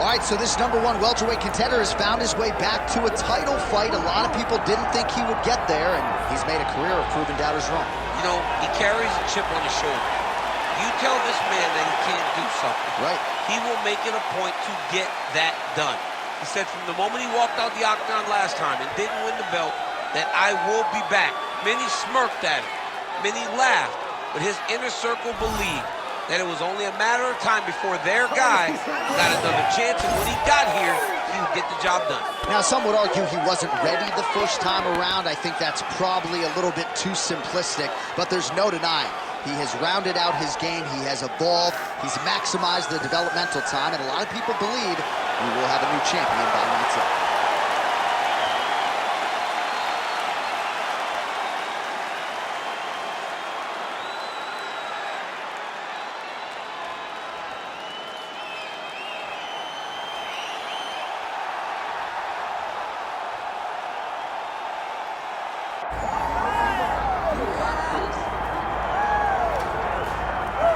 All right, so this #1 welterweight contender has found his way back to a title fight. A lot of people didn't think he would get there, and he's made a career of proving doubters wrong. You know, he carries a chip on his shoulder. You tell this man that he can't do something, right? He will make it a point to get that done. He said from the moment he walked out the octagon last time and didn't win the belt, that I will be back. Many smirked at him, many laughed, but his inner circle believed that it was only a matter of time before their guy got another chance, and when he got here, he would get the job done. Now, some would argue he wasn't ready the first time around. I think that's probably a little bit too simplistic, but there's no denying. He has rounded out his game, he has evolved, he's maximized the developmental time, and a lot of people believe we will have a new champion by night 10.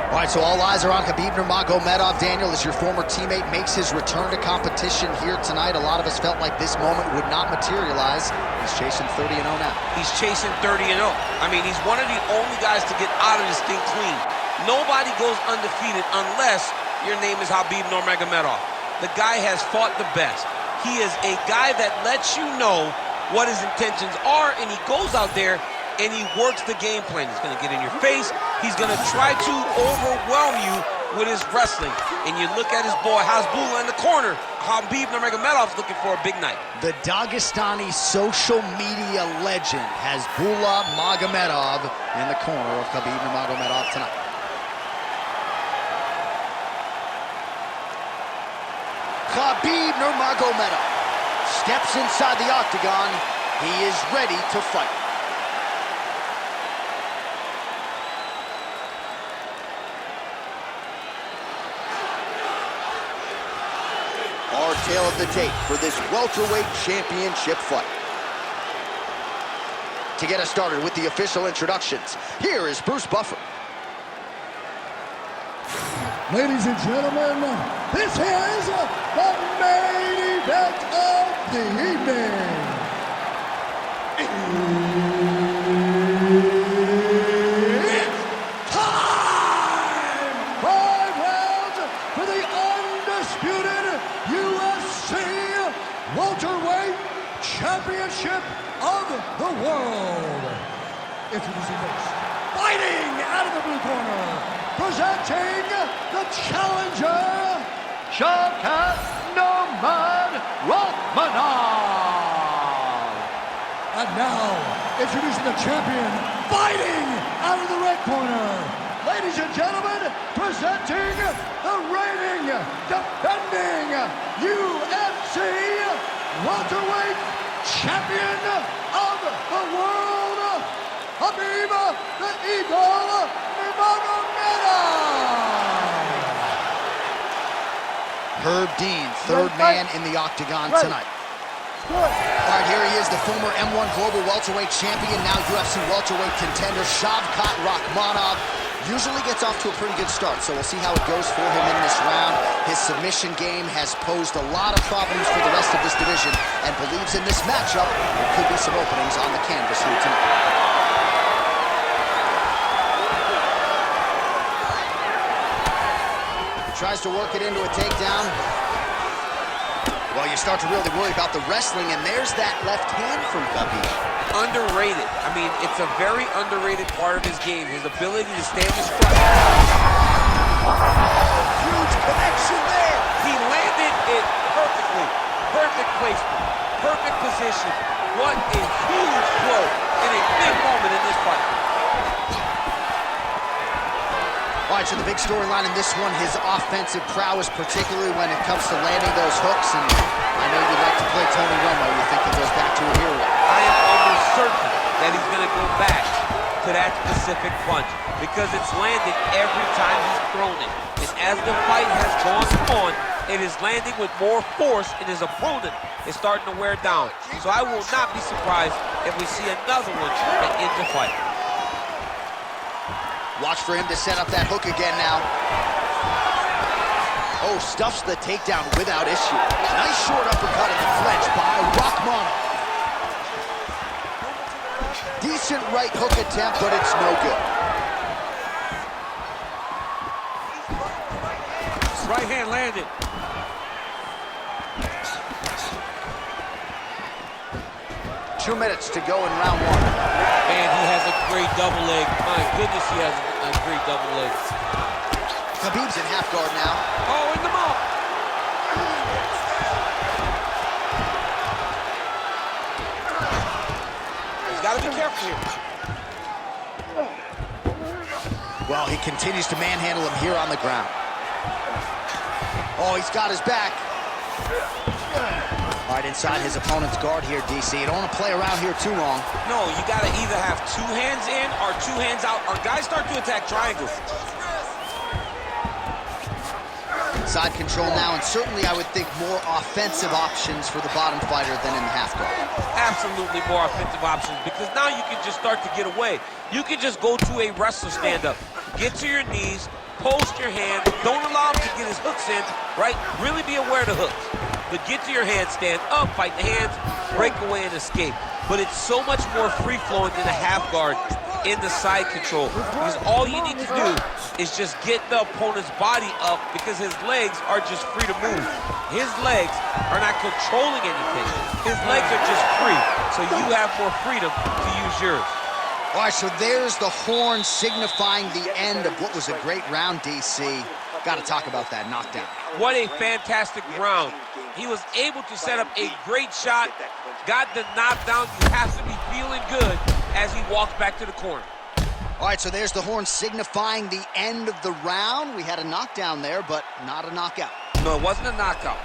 All right, so all eyes are on Khabib Nurmagomedov. Daniel, as your former teammate makes his return to competition here tonight, a lot of us felt like this moment would not materialize. He's chasing 30-0 now. He's chasing 30-0. I mean, he's one of the only guys to get out of this thing clean. Nobody goes undefeated unless your name is Khabib Nurmagomedov. The guy has fought the best. He is a guy that lets you know what his intentions are, and he goes out there and he works the game plan. He's going to get in your face. He's going to try to overwhelm you with his wrestling. And you look at his boy Hasbulla in the corner. Khabib Nurmagomedov's looking for a big night. The Dagestani social media legend Hasbulla Magomedov in the corner of Khabib Nurmagomedov tonight. Khabib Nurmagomedov steps inside the octagon. He is ready to fight. Our tale of the tape for this welterweight championship fight. To get us started with the official introductions, here is Bruce Buffer. Ladies and gentlemen, this is the main event of the evening. It's time! 5 rounds for the undisputed UFC welterweight championship of the world. Introducing first, fighting out of the blue corner, presenting the challenger, Shavkat Rakhmonov. And now, introducing the champion, fighting out of the red corner, ladies and gentlemen, presenting the reigning, defending UFC welterweight champion of the world, Khabib the Eagle Nurmagomedov. Herb Dean, third man in the octagon tonight. All right, here he is, the former M1 Global Welterweight Champion, now UFC welterweight contender, Shavkat Rakhmonov. Usually gets off to a pretty good start, so we'll see how it goes for him in this round. His submission game has posed a lot of problems for the rest of this division, and believes in this matchup there could be some openings on the canvas here tonight. Tries to work it into a takedown. Well, you start to really worry about the wrestling, and there's that left hand from Khabib. Underrated. I mean, it's a very underrated part of his game, his ability to stand the strike. Huge connection there. He landed it perfectly. Perfect placement, perfect position. What a huge blow in a big moment in this fight. All right, so the big storyline in this one, his offensive prowess, particularly when it comes to landing those hooks. And I know you like to play Tony Romo. You think he goes back to a hero. I am almost certain that he's going to go back to that specific punch because it's landed every time he's thrown it. And as the fight has gone on, it is landing with more force, and his opponent is starting to wear down. So I will not be surprised if we see another one that ends the fight. Watch for him to set up that hook again now. Oh, stuffs the takedown without issue. Nice short uppercut in the clinch by Rakhmonov. Decent right hook attempt, but it's no good. Right hand landed. 2 minutes to go in round 1. Man, he has a great double leg. My goodness, he has a great double leg. Khabib's in half guard now. Oh, in the mouth. He's got to be careful here. Well, he continues to manhandle him here on the ground. Oh, he's got his back. All right, inside his opponent's guard here, DC. You don't want to play around here too long. No, you got to either have 2 hands in or 2 hands out, or guys start to attack triangles. Side control now, and certainly I would think more offensive options for the bottom fighter than in the half guard. Absolutely more offensive options, because now you can just start to get away. You can just go to a wrestler stand-up. Get to your knees, post your hands, don't allow him to get his hooks in, right? Really be aware of the hooks. But get to your hands, stand up, fight the hands, break away and escape. But it's so much more free-flowing than a half guard in the side control. Because all you need to do is just get the opponent's body up, because his legs are just free to move. His legs are not controlling anything. His legs are just free. So you have more freedom to use yours. All right, so there's the horn signifying the end of what was a great round, DC. Got to talk about that knockdown. What a fantastic round. He was able to set up a great shot, got the knockdown. You have to be feeling good as he walks back to the corner. All right, so there's the horn signifying the end of the round. We had a knockdown there, but not a knockout. No, it wasn't a knockout,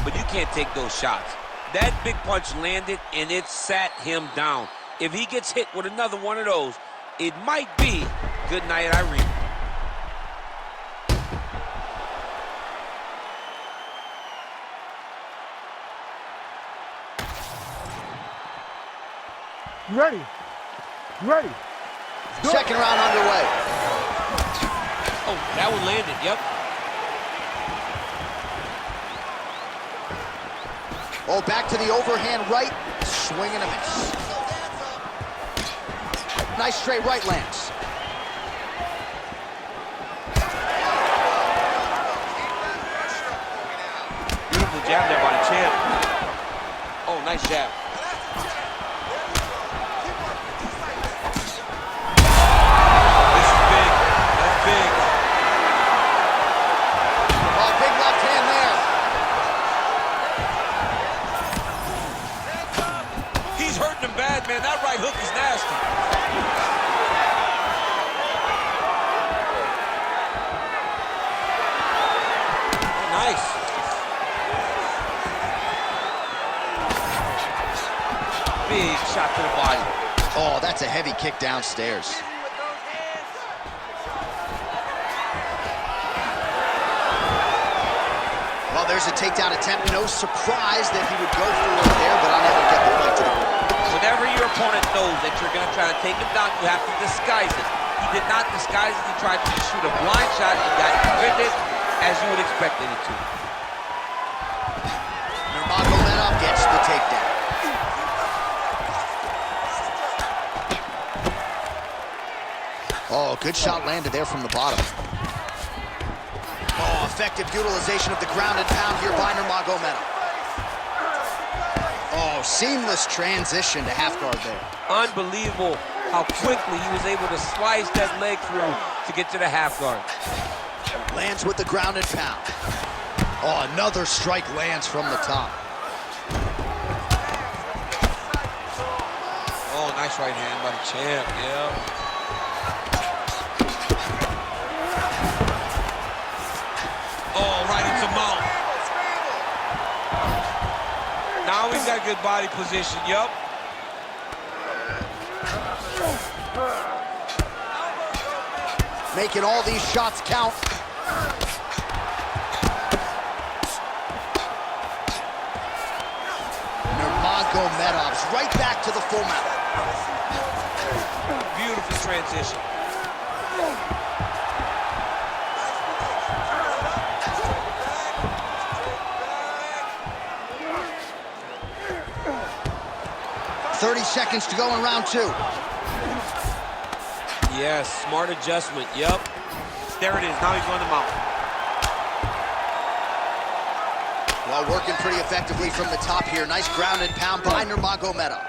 but you can't take those shots. That big punch landed, and it sat him down. If he gets hit with another one of those, it might be good night, Irene. You ready? You ready? Second round underway. Oh, that one landed, yep. Oh, back to the overhand right. Swing and a miss. Nice straight right lands. Beautiful jab there by the champ. Oh, nice jab. This is big. That's big. Oh, big left hand there. He's hurting him bad, man. That right hook is nasty. Nice. Big shot to the body. Oh, that's a heavy kick downstairs. Well, there's a takedown attempt. No surprise that he would go for it there, but unable to get the fight to the ground. Whenever your opponent knows that you're going to try to take him down, you have to disguise it. He did not disguise it. He tried to shoot a blind shot and got with it as you would expect it to. Nurmagomedov gets the takedown. Oh, good shot landed there from the bottom. Oh, effective utilization of the ground and pound here by Nurmagomedov. Oh, seamless transition to half guard there. Unbelievable how quickly he was able to slice that leg through to get to the half guard. Lands with the ground and pound. Oh, another strike lands from the top. Oh, nice right hand by the champ, yeah. Oh, right into mount. Now he's got good body position, yup. Making all these shots count. Nurmagomedov's right back to the full mount. Beautiful transition. 30 seconds to go in round 2. Yes, smart adjustment. Yep. There it is. Now he's on the mount. Well, working pretty effectively from the top here. Nice ground and pound by Nurmagomedov.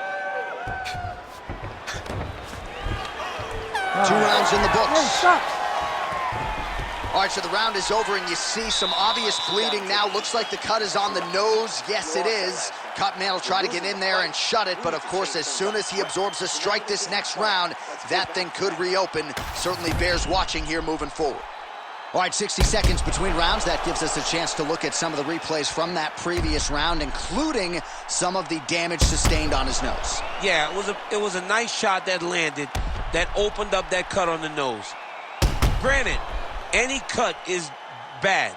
2 rounds in the books. All right, so the round is over, and you see some obvious bleeding now. Looks like the cut is on the nose. Yes, it is. Cutman will try to get in there and shut it, but of course, as soon as he absorbs a strike this next round, that thing could reopen. Certainly bears watching here moving forward. All right, 60 seconds between rounds. That gives us a chance to look at some of the replays from that previous round, including some of the damage sustained on his nose. Yeah, it was a nice shot that landed, that opened up that cut on the nose. Granted, any cut is bad,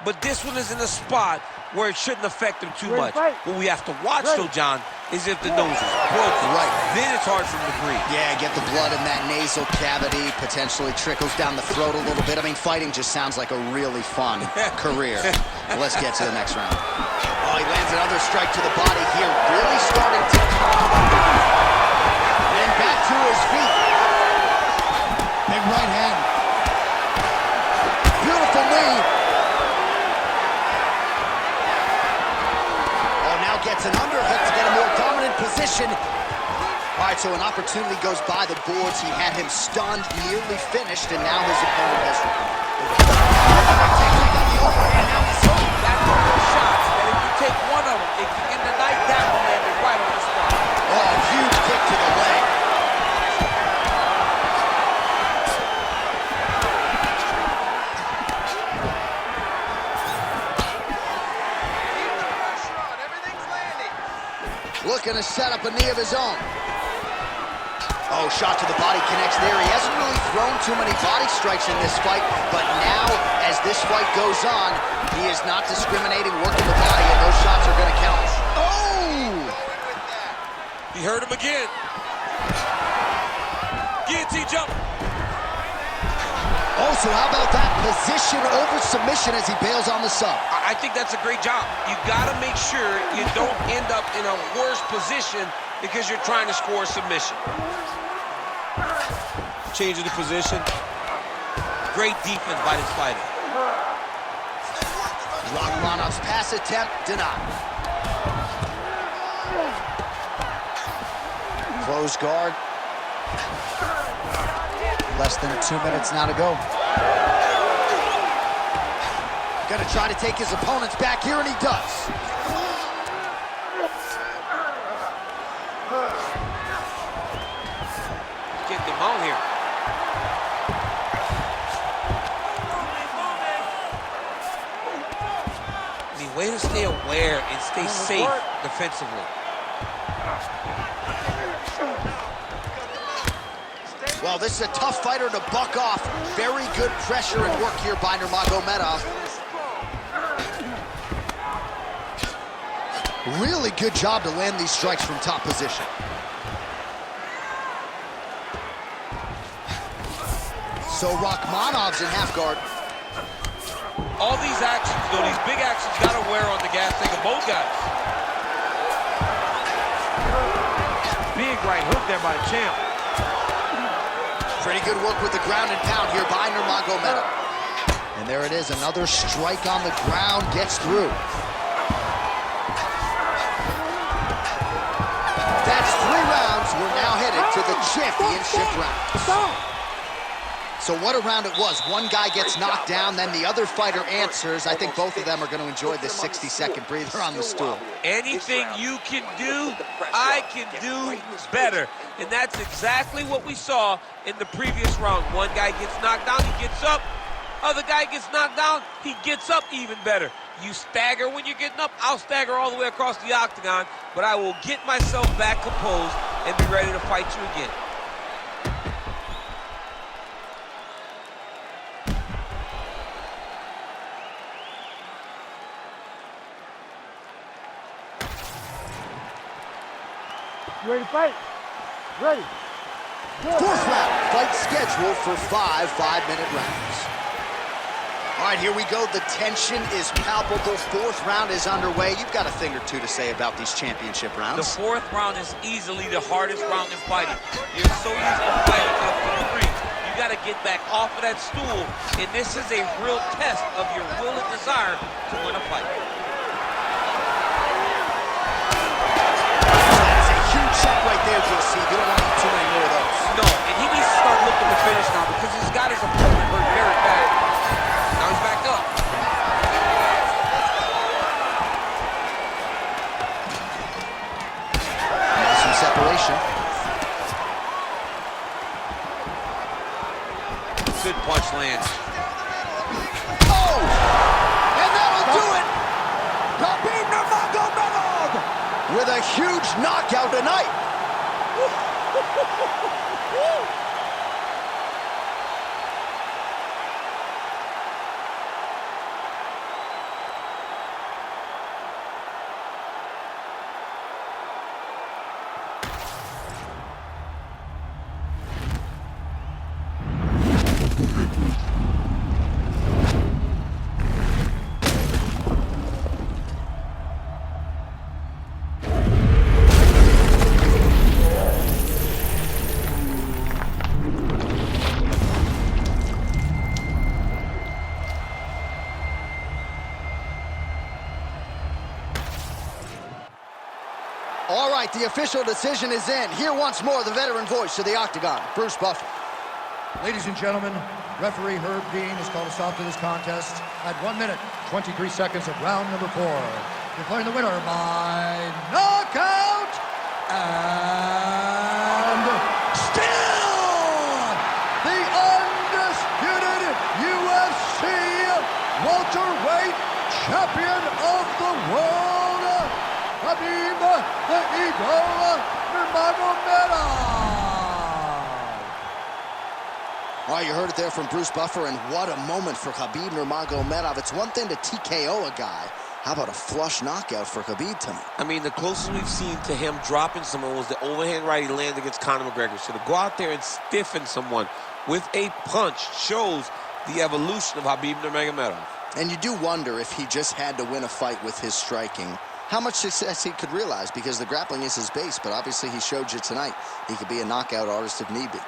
but this one is in a spot where it shouldn't affect him too much. What we have to watch, though, John, is if the nose is broken. Right. Then it's hard for him to breathe. Yeah, get the blood in that nasal cavity, potentially trickles down the throat a little bit. I mean, fighting just sounds like a really fun career. Let's get to the next round. Oh, he lands another strike to the body here, really starting to calm down. And back to his feet. Big right hand. Beautiful knee. Oh, now gets an underhook to get a more dominant position. All right, so an opportunity goes by the boards. He had him stunned, nearly finished, and now his opponent has... Technique on the overhand, now he's home. That's one of those shots that if you take one of them, if you end the night, that one landed right on the spot. Oh, huge kick to the leg. Looking to set up a knee of his own. Oh, shot to the body connects there. He hasn't really thrown too many body strikes in this fight, but now, as this fight goes on, he is not discriminating, working the body, and those shots are going to count. Oh! He hurt him again. Guillotine jump. Oh, so how about that position over submission as he bails on the sub? I think that's a great job. You got to make sure you don't end up in a worse position because you're trying to score a submission. Change of the position. Great defense by this fighter. Rakhmonov's pass attempt denied. Close guard. Less than 2 minutes now to go. Gonna try to take his opponents back here, and he does. Get them on here. I mean, way to stay aware and stay safe defensively. Well, this is a tough fighter to buck off. Very good pressure and work here by Nurmagomedov. Really good job to land these strikes from top position. So Rakhmonov's in half guard. All these actions, though, these big actions, got to wear on the gas tank of both guys. Big right hook there by the champ. Pretty good work with the ground and pound here by Nurmagomedov. And there it is, another strike on the ground, gets through. That's 3 rounds. We're now headed to the championship rounds. So what a round it was. One guy gets knocked down, then the other fighter answers. I think both of them are going to enjoy this 60-second breather on the stool. Anything you can do, I can do better. And that's exactly what we saw in the previous round. One guy gets knocked down, he gets up. Other guy gets knocked down, he gets up even better. You stagger when you're getting up, I'll stagger all the way across the octagon, but I will get myself back composed and be ready to fight you again. Ready to fight? Ready. Fourth round, fight scheduled for 5 5-minute rounds. All right, here we go. The tension is palpable. Fourth round is underway. You've got a thing or two to say about these championship rounds. The fourth round is easily the hardest round in fighting. You're so used to fighting up to the ring. You got to get back off of that stool, and this is a real test of your will and desire to win a fight. That's a huge shot right there, JC. You don't want to eat too many more of those. No, and he needs to start looking to finish now because he's got his opponent hurt very bad. Now he's back up. Nice some separation. Good punch lands. Oh! And that'll do it! Khabib Nurmagomedov with a huge knockout tonight. All right, the official decision is in. Here once more, the veteran voice of the Octagon, Bruce Buffer. Ladies and gentlemen, referee Herb Dean has called a stop to this contest at 1 minute, 23 seconds of round number 4. Declaring the winner by knockout and still the undisputed UFC welterweight champion of the world, Khabib the Eagle Nurmagomedov. All right, you heard it there from Bruce Buffer, and what a moment for Khabib Nurmagomedov. It's one thing to TKO a guy. How about a flush knockout for Khabib tonight? I mean, the closest we've seen to him dropping someone was the overhand right he landed against Conor McGregor. So to go out there and stiffen someone with a punch shows the evolution of Khabib Nurmagomedov. And you do wonder if he just had to win a fight with his striking, how much success he could realize, because the grappling is his base, but obviously he showed you tonight he could be a knockout artist if need be.